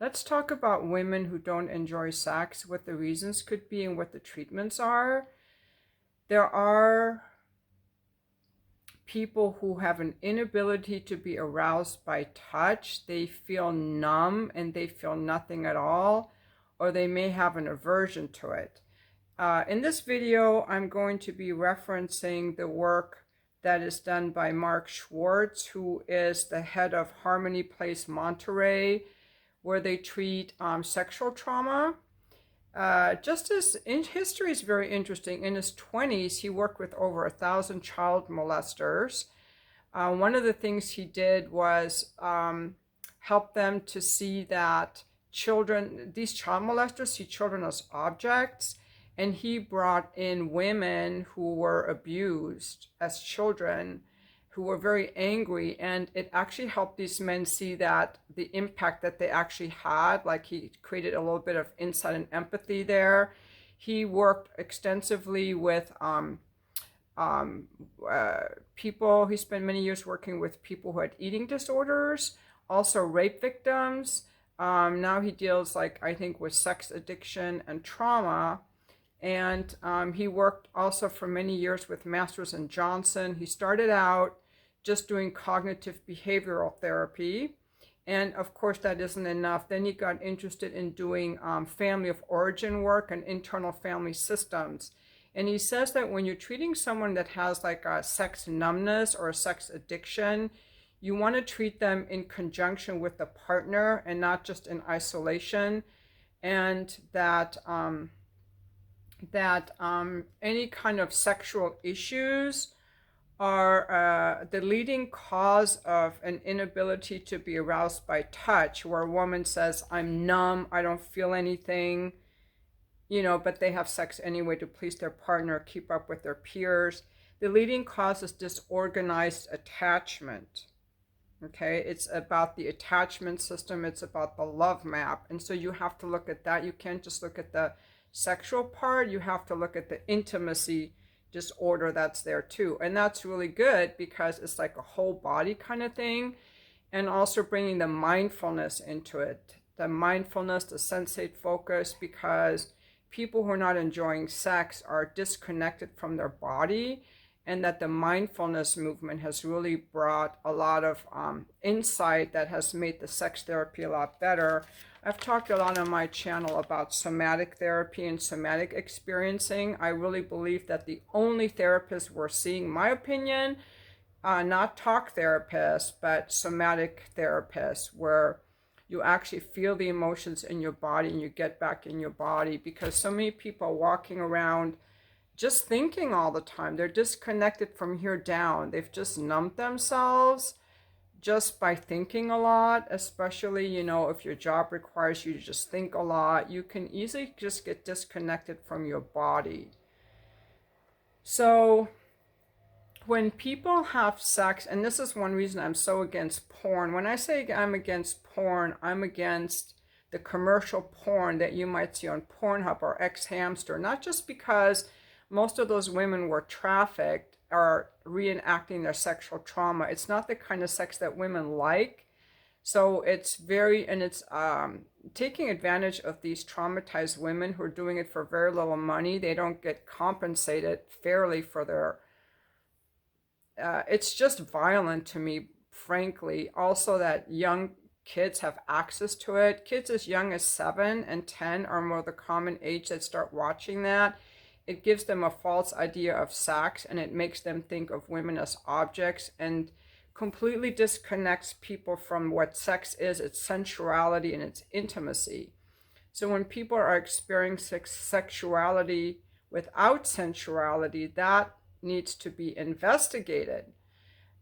Let's talk about women who don't enjoy sex, what the reasons could be and what the treatments are. There are people who have an inability to be aroused by touch. They feel numb and they feel nothing at all, or they may have an aversion to it. In this video, I'm going to be referencing the work that is done by Mark Schwartz, who is the head of Harmony Place Monterey, where they treat sexual trauma. Just as in history is very interesting. In his 20s, he worked with over 1,000 child molesters. One of the things he did was help them to see that these child molesters see children as objects, and he brought in women who were abused as children, who were very angry, and it actually helped these men see that the impact that they actually had. Like, he created a little bit of insight and empathy there. He worked extensively with people. He spent many years working with people who had eating disorders, also rape victims. Now he deals, I think, with sex addiction and trauma. And he worked also for many years with Masters and Johnson. He started out just doing cognitive behavioral therapy. And of course, that isn't enough. Then he got interested in doing family of origin work and internal family systems. And he says that when you're treating someone that has like a sex numbness or a sex addiction, you want to treat them in conjunction with the partner and not just in isolation. And that any kind of sexual issues are the leading cause of an inability to be aroused by touch, where a woman says, I'm numb, I don't feel anything, but they have sex anyway to please their partner, keep up with their peers. The leading cause is disorganized attachment. Okay, it's about the attachment system, it's about the love map. And so you have to look at that. You can't just look at the sexual part, you have to look at the intimacy disorder that's there too. And that's really good because it's like a whole body kind of thing. And also bringing the mindfulness into it, the mindfulness, the sensate focus, because people who are not enjoying sex are disconnected from their body, and that the mindfulness movement has really brought a lot of insight that has made the sex therapy a lot better. I've talked a lot on my channel about somatic therapy and somatic experiencing. I really believe that the only therapists we're seeing, in my opinion, not talk therapists, but somatic therapists, where you actually feel the emotions in your body and you get back in your body, because so many people are walking around just thinking all the time. They're disconnected from here down. They've just numbed themselves just by thinking a lot, especially, if your job requires you to just think a lot, you can easily just get disconnected from your body. So when people have sex, and this is one reason I'm so against porn. When I say I'm against porn, I'm against the commercial porn that you might see on Pornhub or X-Hamster, not just because most of those women were trafficked are reenacting their sexual trauma. It's not the kind of sex that women like. So it's taking advantage of these traumatized women who are doing it for very little money. They don't get compensated fairly for their, it's just violent to me, frankly. Also, that young kids have access to it. Kids as young as 7 and 10 are more the common age that start watching that. It gives them a false idea of sex, and it makes them think of women as objects, and completely disconnects people from what sex is, its sensuality and its intimacy. So when people are experiencing sexuality without sensuality, that needs to be investigated.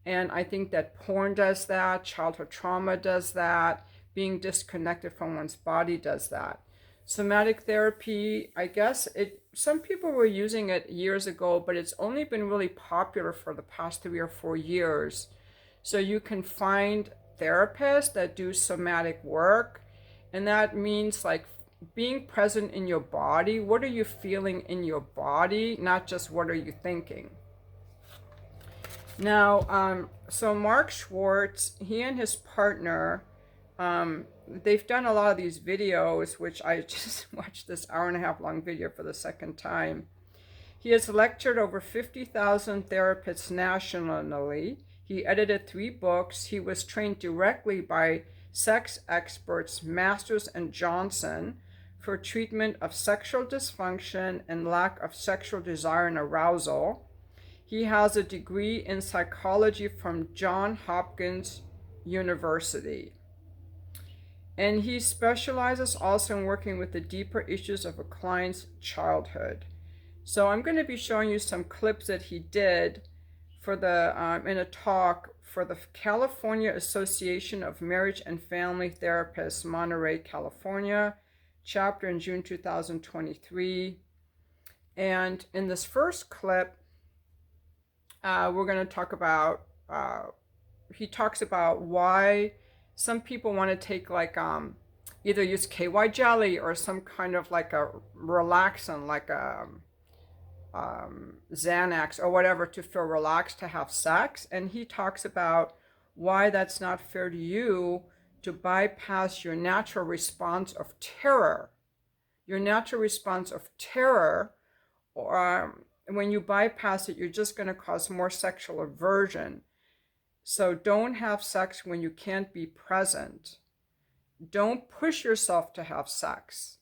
And I think that porn does that, childhood trauma does that, being disconnected from one's body does that. Somatic therapy, I guess some people were using it years ago, but it's only been really popular for the past 3 or 4 years. So you can find therapists that do somatic work, and that means like being present in your body. What are you feeling in your body, not just what are you thinking? Now, so Mark Schwartz, he and his partner They've done a lot of these videos, which I just watched this hour-and-a-half long video for the second time. He has lectured over 50,000 therapists nationally. He edited 3 books. He was trained directly by sex experts Masters and Johnson for treatment of sexual dysfunction and lack of sexual desire and arousal. He has a degree in psychology from John Hopkins University. And he specializes also in working with the deeper issues of a client's childhood. So I'm going to be showing you some clips that he did for the in a talk for the California Association of Marriage and Family Therapists, Monterey, California, chapter in June 2023. And in this first clip, we're going to talk about, he talks about why some people want to take like either use KY jelly or some kind of like a relaxant, like a Xanax or whatever, to feel relaxed to have sex. And he talks about why that's not fair to you to bypass your natural response of terror. Your natural response of terror, or when you bypass it, you're just going to cause more sexual aversion. So don't have sex when you can't be present. Don't push yourself to have sex.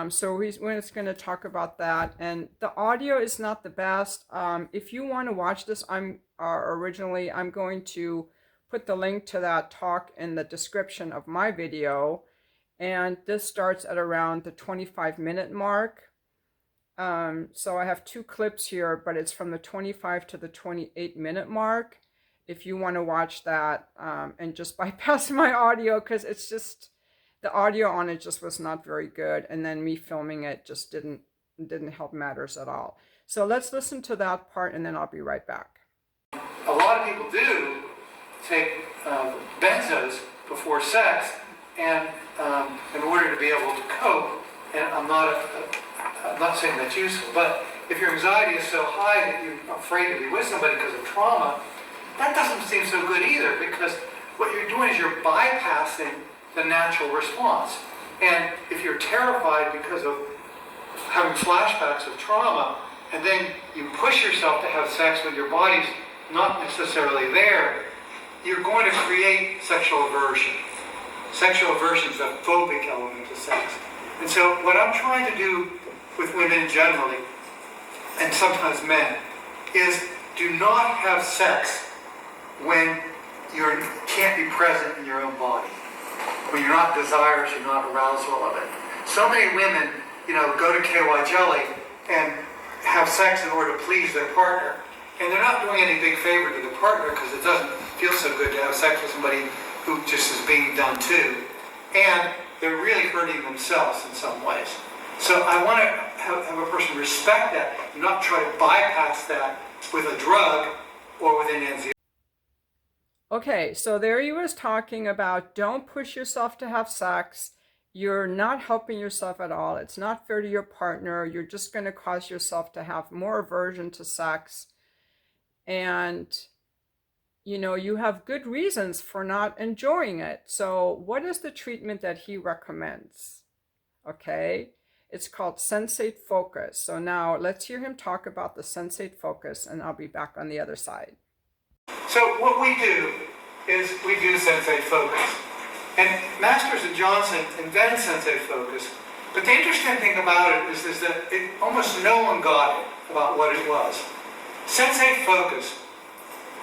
So we're just going to talk about that. And the audio is not the best. If you want to watch this, I'm going to put the link to that talk in the description of my video. And this starts at around the 25-minute mark. So I have 2 clips here, but it's from the 25 to the 28-minute mark. If you want to watch that and just bypass my audio, because it's just, the audio on it just was not very good. And then me filming it just didn't help matters at all. So let's listen to that part and then I'll be right back. A lot of people do take benzos before sex and in order to be able to cope. And I'm not saying that's useful, but if your anxiety is so high that you're afraid to be with somebody because of trauma, that doesn't seem so good either, because what you're doing is you're bypassing the natural response. And if you're terrified because of having flashbacks of trauma, and then you push yourself to have sex when your body's not necessarily there, you're going to create sexual aversion. Sexual aversion is a phobic element of sex. And so what I'm trying to do with women generally, and sometimes men, is do not have sex when you can't be present in your own body. When you're not desirous, you're not arousal of it. So many women, go to KY jelly and have sex in order to please their partner. And they're not doing any big favor to the partner, because it doesn't feel so good to have sex with somebody who just is being done to. And they're really hurting themselves in some ways. So I want to have a person respect that and not try to bypass that with a drug or with an NZ. Okay, so there he was talking about don't push yourself to have sex. You're not helping yourself at all. It's not fair to your partner. You're just going to cause yourself to have more aversion to sex. And, you have good reasons for not enjoying it. So what is the treatment that he recommends? Okay, it's called sensate focus. So now let's hear him talk about the sensate focus, and I'll be back on the other side. So what we do is we do sensate focus. And Masters and Johnson invented sensate focus. But the interesting thing about it is that almost no one got it about what it was. Sensate focus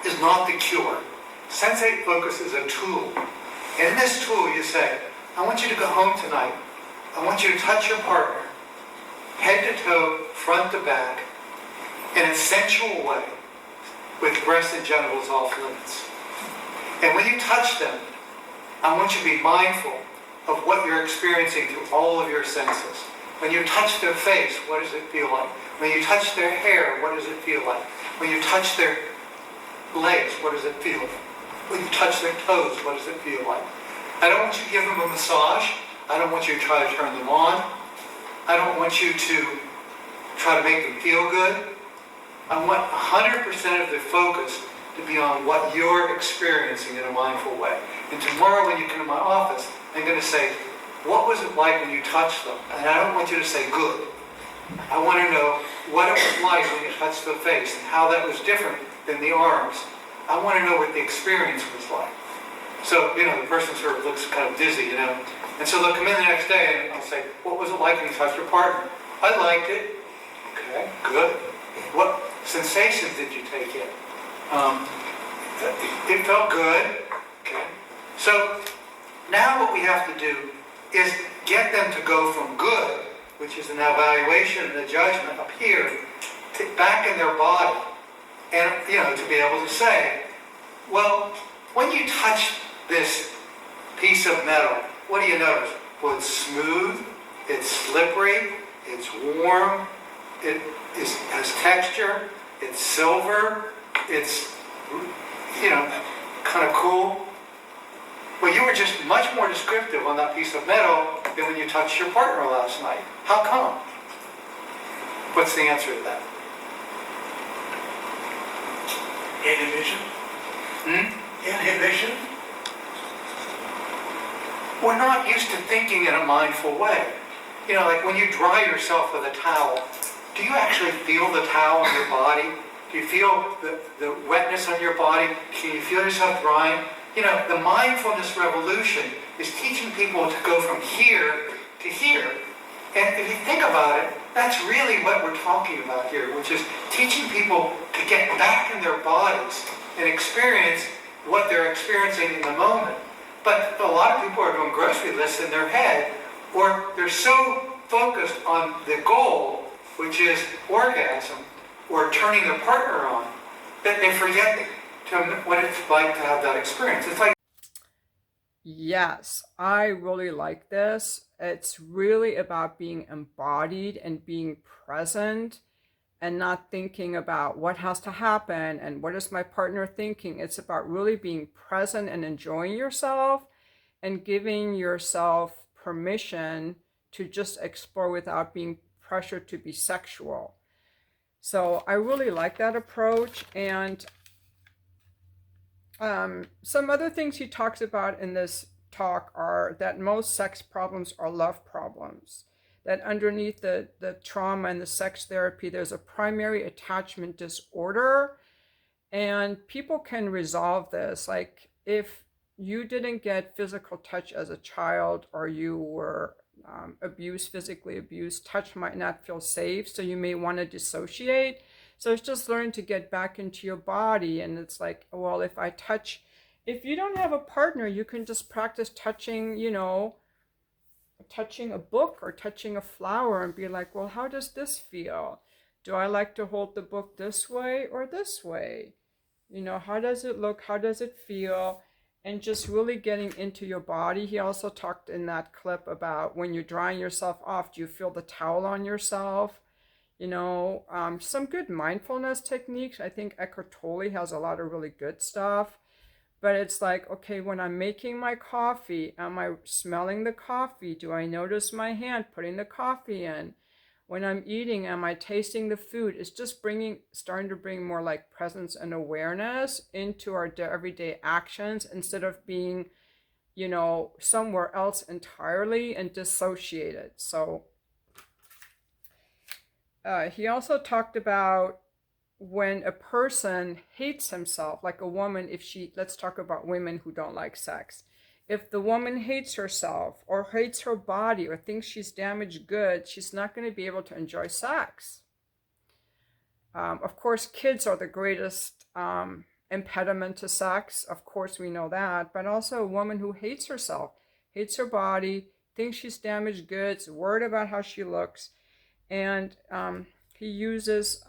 is not the cure. Sensate focus is a tool. In this tool you say, I want you to go home tonight. I want you to touch your partner, head to toe, front to back, in a sensual way, with breasts and genitals off limits. And when you touch them, I want you to be mindful of what you're experiencing through all of your senses. When you touch their face, what does it feel like? When you touch their hair, what does it feel like? When you touch their legs, what does it feel like? When you touch their toes, what does it feel like? I don't want you to give them a massage. I don't want you to try to turn them on. I don't want you to try to make them feel good. I want 100% of the focus beyond what you're experiencing in a mindful way. And tomorrow when you come to my office, I'm going to say, what was it like when you touched them? And I don't want you to say good. I want to know what it was like when you touched the face and how that was different than the arms. I want to know what the experience was like. So, the person sort of looks kind of dizzy, And so they'll come in the next day and I'll say, what was it like when you touched your partner? I liked it. Okay, good. What sensations did you take in? It felt good. Okay. So now what we have to do is get them to go from good, which is an evaluation and a judgment up here, to back in their body. And, to be able to say, well, when you touch this piece of metal, what do you notice? Well, it's smooth, it's slippery, it's warm, has texture, it's silver, it's, kind of cool. Well, you were just much more descriptive on that piece of metal than when you touched your partner last night. How come? What's the answer to that? Inhibition. Inhibition. We're not used to thinking in a mindful way. Like when you dry yourself with a towel, do you actually feel the towel on your body? Do you feel the wetness on your body? Can you feel yourself drying? The mindfulness revolution is teaching people to go from here to here. And if you think about it, that's really what we're talking about here, which is teaching people to get back in their bodies and experience what they're experiencing in the moment. But a lot of people are doing grocery lists in their head, or they're so focused on the goal, which is orgasm, or turning their partner on, that they forget what it's like to have that experience. It's like... Yes, I really like this. It's really about being embodied and being present and not thinking about what has to happen and what is my partner thinking. It's about really being present and enjoying yourself and giving yourself permission to just explore without being pressured to be sexual. So I really like that approach. And some other things he talks about in this talk are that most sex problems are love problems. That underneath the trauma and the sex therapy, there's a primary attachment disorder. And people can resolve this. Like if you didn't get physical touch as a child, or you were abused, physically abused, touch might not feel safe. So you may want to dissociate. So it's just learning to get back into your body. And it's like, well, if you don't have a partner, you can just practice touching, touching a book or touching a flower and be like, well, how does this feel? Do I like to hold the book this way or this way? How does it look? How does it feel? And just really getting into your body. He also talked in that clip about when you're drying yourself off, do you feel the towel on yourself? Some good mindfulness techniques. I think Eckhart Tolle has a lot of really good stuff. But it's like, okay, when I'm making my coffee, am I smelling the coffee? Do I notice my hand putting the coffee in? When I'm eating, am I tasting the food? It's just starting to bring more like presence and awareness into our everyday actions instead of being, somewhere else entirely and dissociated. So he also talked about when a person hates himself, like a woman, let's talk about women who don't like sex. If the woman hates herself or hates her body or thinks she's damaged goods, she's not going to be able to enjoy sex. Of course, kids are the greatest impediment to sex. Of course, we know that. But also a woman who hates herself, hates her body, thinks she's damaged goods, worried about how she looks. And he uses...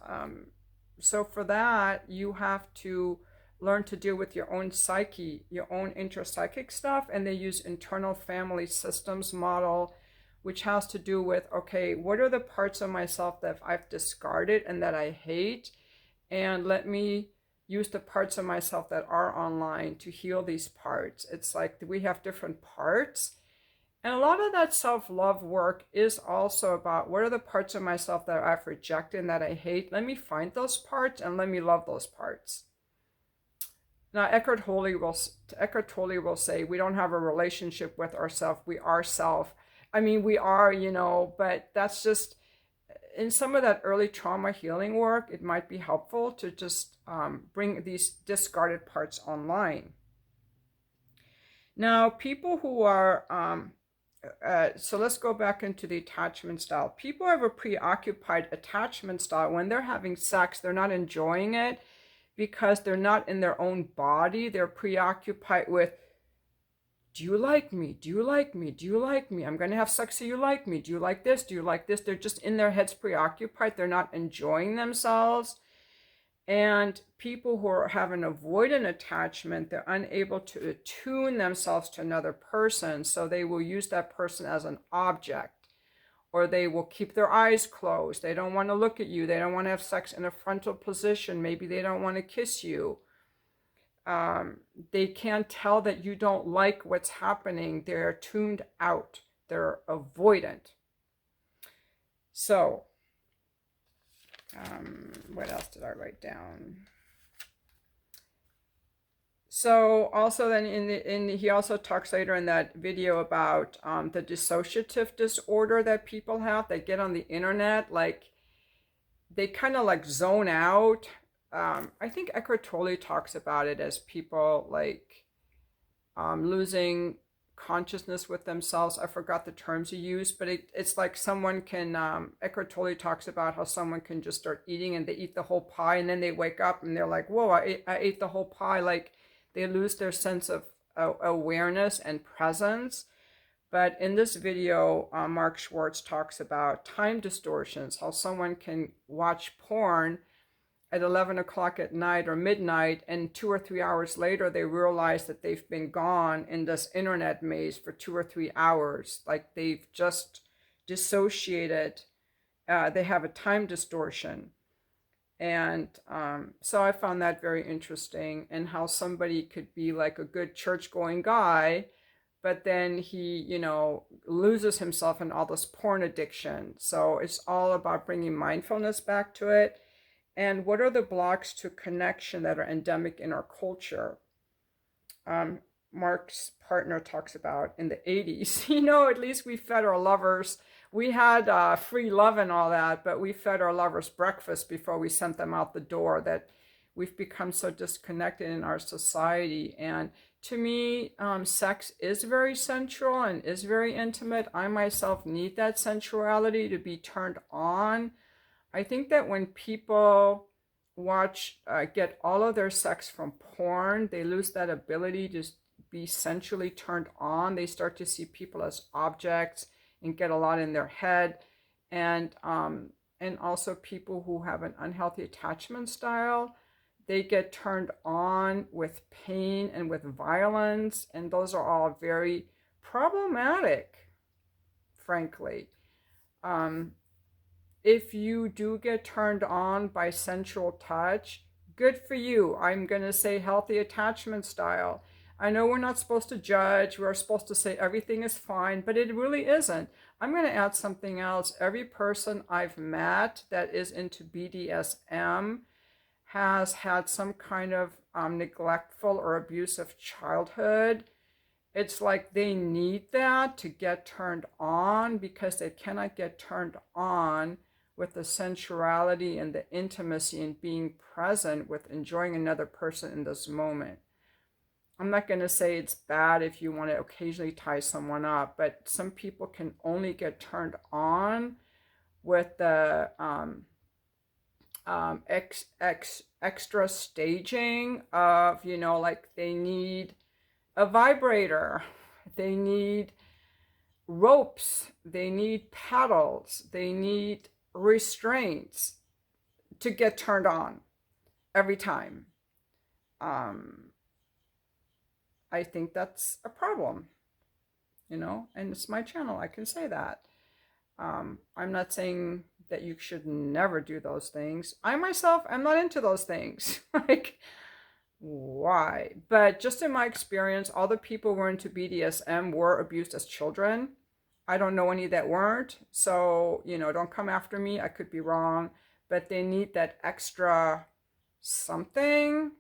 So for that, you have to learn to deal with your own psyche, your own intrapsychic stuff. And they use internal family systems model, which has to do with, okay, what are the parts of myself that I've discarded and that I hate? And let me use the parts of myself that are online to heal these parts. It's like we have different parts. And a lot of that self-love work is also about what are the parts of myself that I've rejected and that I hate. Let me find those parts and let me love those parts. Now, Eckhart Tolle will say we don't have a relationship with ourself. We are self. I mean, we are, but that's just in some of that early trauma healing work. It might be helpful to just bring these discarded parts online. Now, people who are so let's go back into the attachment style. People have a preoccupied attachment style. When they're having sex, they're not enjoying it because they're not in their own body. They're preoccupied with, do you like me? Do you like me? Do you like me? I'm going to have sex so you like me. Do you like this? Do you like this? They're just in their heads preoccupied. They're not enjoying themselves. And people who have an avoidant attachment, they're unable to attune themselves to another person. So they will use that person as an object, or they will keep their eyes closed. They don't want to look at you. They don't want to have sex in a frontal position. Maybe they don't want to kiss you. They can't tell that you don't like what's happening. They're tuned out. They're avoidant. So, what else did I write down? So also then he also talks later in that video about the dissociative disorder that people have. They get on the internet, like they kind of like zone out. I think Eckhart Tolle talks about it as people like losing consciousness with themselves. I forgot the terms he used, but it's like someone can, Eckhart Tolle talks about how someone can just start eating and they eat the whole pie and then they wake up and they're like, whoa, I ate the whole pie. Like they lose their sense of awareness and presence. But in this video, Mark Schwartz talks about time distortions, how someone can watch porn at 11 o'clock at night or midnight, and 2 or 3 hours later, they realize that they've been gone in this internet maze for 2 or 3 hours. Like they've just dissociated. They have a time distortion. And so I found that very interesting, and how somebody could be like a good church-going guy, but then he, loses himself in all this porn addiction. So it's all about bringing mindfulness back to it. And what are the blocks to connection that are endemic in our culture? Mark's partner talks about in the 80s, at least we fed our lovers. We had free love and all that, but we fed our lovers breakfast before we sent them out the door, that we've become so disconnected in our society. And to me, sex is very sensual and is very intimate. I myself need that sensuality to be turned on. I think that when people get all of their sex from porn, they lose that ability to be sensually turned on. They start to see people as objects and get a lot in their head. And also people who have an unhealthy attachment style, they get turned on with pain and with violence. And those are all very problematic, frankly. If you do get turned on by sensual touch, good for you. I'm going to say healthy attachment style. I know we're not supposed to judge. We're supposed to say everything is fine, but it really isn't. I'm going to add something else. Every person I've met that is into BDSM has had some kind of neglectful or abusive childhood. It's like they need that to get turned on, because they cannot get turned on with the sensuality and the intimacy and being present with enjoying another person in this moment. I'm not going to say it's bad if you want to occasionally tie someone up, but some people can only get turned on with the extra staging of, like they need a vibrator, they need ropes, they need paddles, they need restraints to get turned on every time. I think that's a problem, and it's my channel, I can say that. I'm not saying that you should never do those things. I myself am not into those things. Like, why? But just in my experience, all the people who were into BDSM were abused as children. I don't know any that weren't. So, don't come after me. I could be wrong. But they need that extra something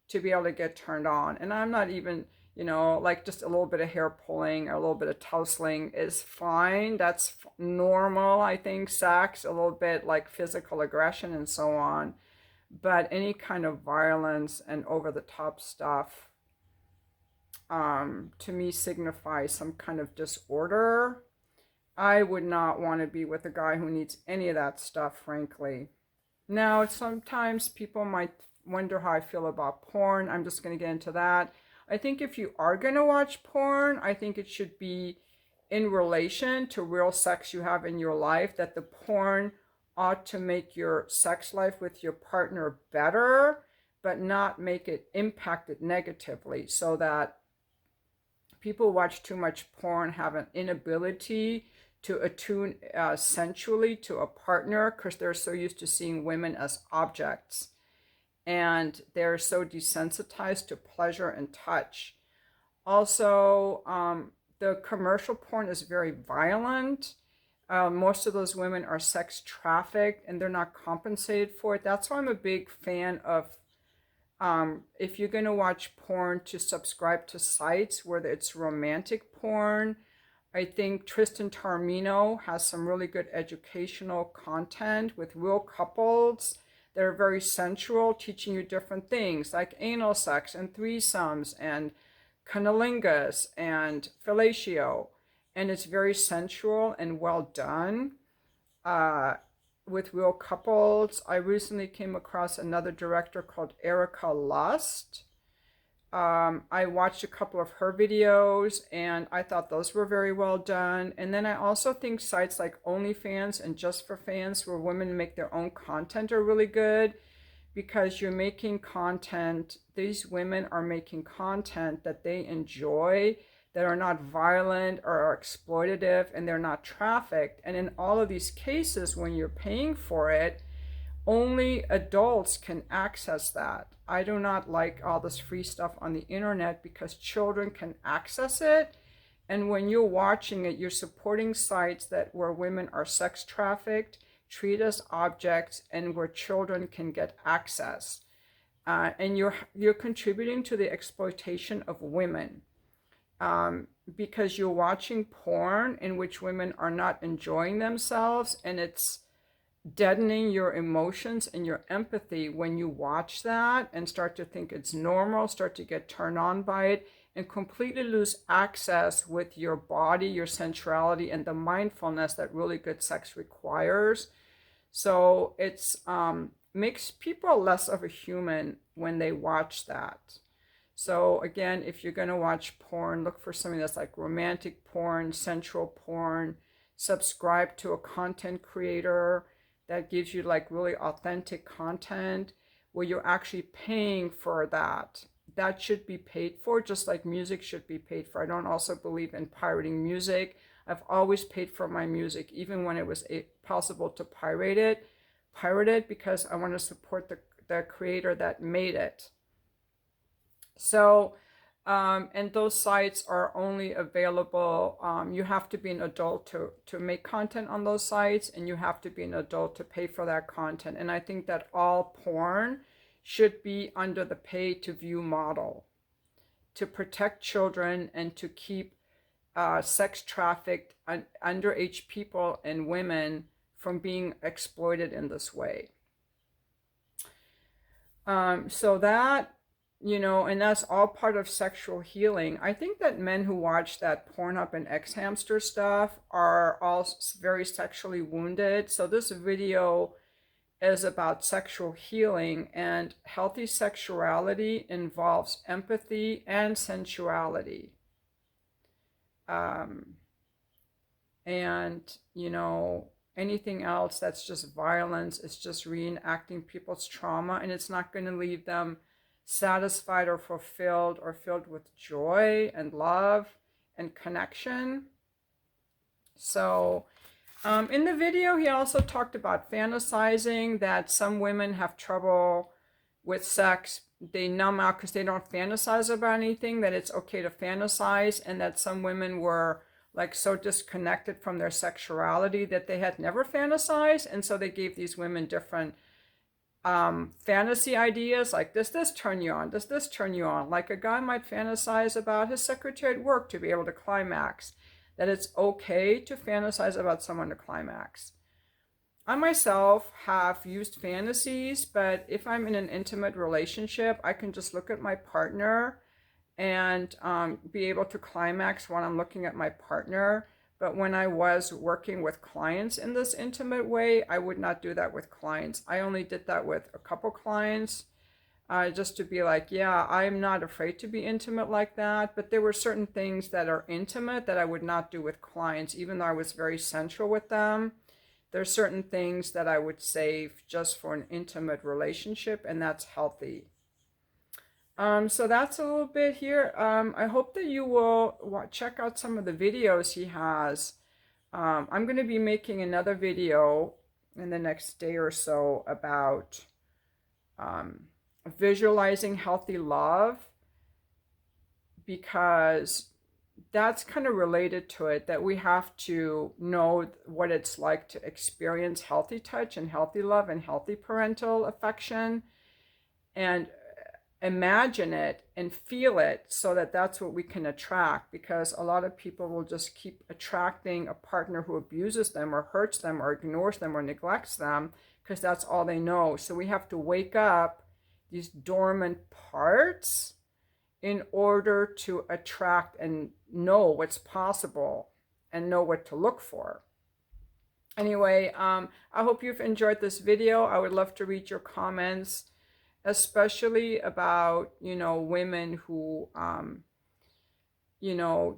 to be able to get turned on. And I'm not even, like just a little bit of hair pulling or a little bit of tussling is fine. That's normal, I think, sex, a little bit like physical aggression and so on. But any kind of violence and over the top stuff, to me signifies some kind of disorder. I would not want to be with a guy who needs any of that stuff, frankly. Now, sometimes people might wonder how I feel about porn. I'm just going to get into that. I think if you are going to watch porn, I think it should be in relation to real sex you have in your life, that the porn ought to make your sex life with your partner better, but not make it impact it negatively, so that people watch too much porn have an inability to attune sensually to a partner because they're so used to seeing women as objects. And they're so desensitized to pleasure and touch. Also, the commercial porn is very violent. Most of those women are sex trafficked and they're not compensated for it. That's why I'm a big fan of, if you're going to watch porn, to subscribe to sites where it's romantic porn. I think Tristan Taormino has some really good educational content with real couples that are very sensual, teaching you different things like anal sex and threesomes and cunnilingus and fellatio. And it's very sensual and well done with real couples. I recently came across another director called Erica Lust. I watched a couple of her videos and I thought those were very well done. And then I also think sites like OnlyFans and Just for Fans, where women make their own content, are really good, because you're making content, these women are making content that they enjoy, that are not violent or are exploitative, and they're not trafficked. And in all of these cases, when you're paying for it, only adults can access that. I do not like all this free stuff on the internet because children can access it. And when you're watching it, you're supporting sites where women are sex trafficked, treated as objects, and where children can get access. And you're contributing to the exploitation of women, because you're watching porn in which women are not enjoying themselves, and it's deadening your emotions and your empathy when you watch that and start to think it's normal, start to get turned on by it, and completely lose access with your body, your sensuality, and the mindfulness that really good sex requires. So it's makes people less of a human when they watch that. So again, if you're going to watch porn, look for something that's like romantic porn, sensual porn. Subscribe to a content creator that gives you like really authentic content where you're actually paying for that. That should be paid for, just like music should be paid for. I don't also believe in pirating music. I've always paid for my music, even when it was possible to pirate it, because I want to support the creator that made it. So, and those sites are only available, you have to be an adult to make content on those sites, and you have to be an adult to pay for that content. And I think that all porn should be under the pay to view model, to protect children and to keep sex trafficked underage people and women from being exploited in this way. So that, and that's all part of sexual healing. I think that men who watch that Pornhub and X-Hamster stuff are all very sexually wounded. So this video is about sexual healing, and healthy sexuality involves empathy and sensuality. And, anything else that's just violence, it's just reenacting people's trauma, and it's not going to leave them satisfied or fulfilled or filled with joy and love and connection. So in the video, he also talked about fantasizing, that some women have trouble with sex. They numb out because they don't fantasize about anything, that it's okay to fantasize, and that some women were like so disconnected from their sexuality that they had never fantasized, and so they gave these women different fantasy ideas like, does this turn you on? Does this turn you on? Like a guy might fantasize about his secretary at work to be able to climax. That it's okay to fantasize about someone to climax. I myself have used fantasies, but if I'm in an intimate relationship, I can just look at my partner and be able to climax when I'm looking at my partner. But when I was working with clients in this intimate way, I would not do that with clients. I only did that with a couple clients, just to be like, yeah, I'm not afraid to be intimate like that. But there were certain things that are intimate that I would not do with clients, even though I was very sensual with them. There's certain things that I would save just for an intimate relationship, and that's healthy. So that's a little bit here. I hope that you will check out some of the videos he has. I'm going to be making another video in the next day or so about visualizing healthy love, because that's kind of related to it, that we have to know what it's like to experience healthy touch and healthy love and healthy parental affection, and imagine it and feel it, so that that's what we can attract. Because a lot of people will just keep attracting a partner who abuses them or hurts them or ignores them or neglects them, because that's all they know. So we have to wake up these dormant parts in order to attract and know what's possible and know what to look for. Anyway, I hope you've enjoyed this video. I would love to read your comments, especially about, women who,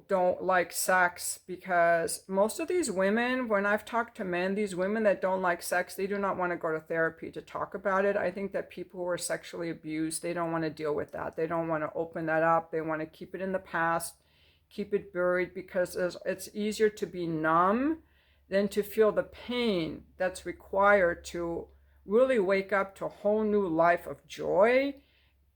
don't like sex, because most of these women, when I've talked to men, these women that don't like sex, they do not want to go to therapy to talk about it. I think that people who are sexually abused, they don't want to deal with that. They don't want to open that up. They want to keep it in the past, keep it buried, because it's easier to be numb than to feel the pain that's required to really wake up to a whole new life of joy.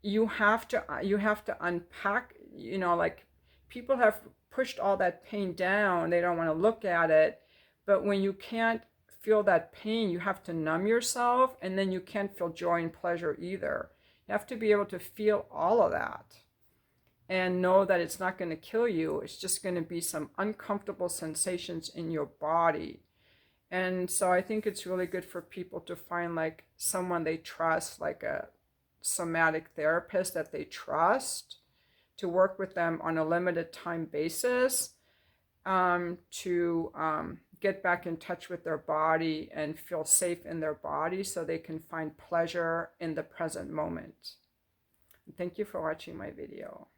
You have to unpack, like, people have pushed all that pain down. They don't want to look at it. But when you can't feel that pain, you have to numb yourself, and then you can't feel joy and pleasure either. You have to be able to feel all of that and know that it's not going to kill you. It's just going to be some uncomfortable sensations in your body. And so I think it's really good for people to find like someone they trust, like a somatic therapist that they trust, to work with them on a limited time basis, to get back in touch with their body and feel safe in their body, so they can find pleasure in the present moment. Thank you for watching my video.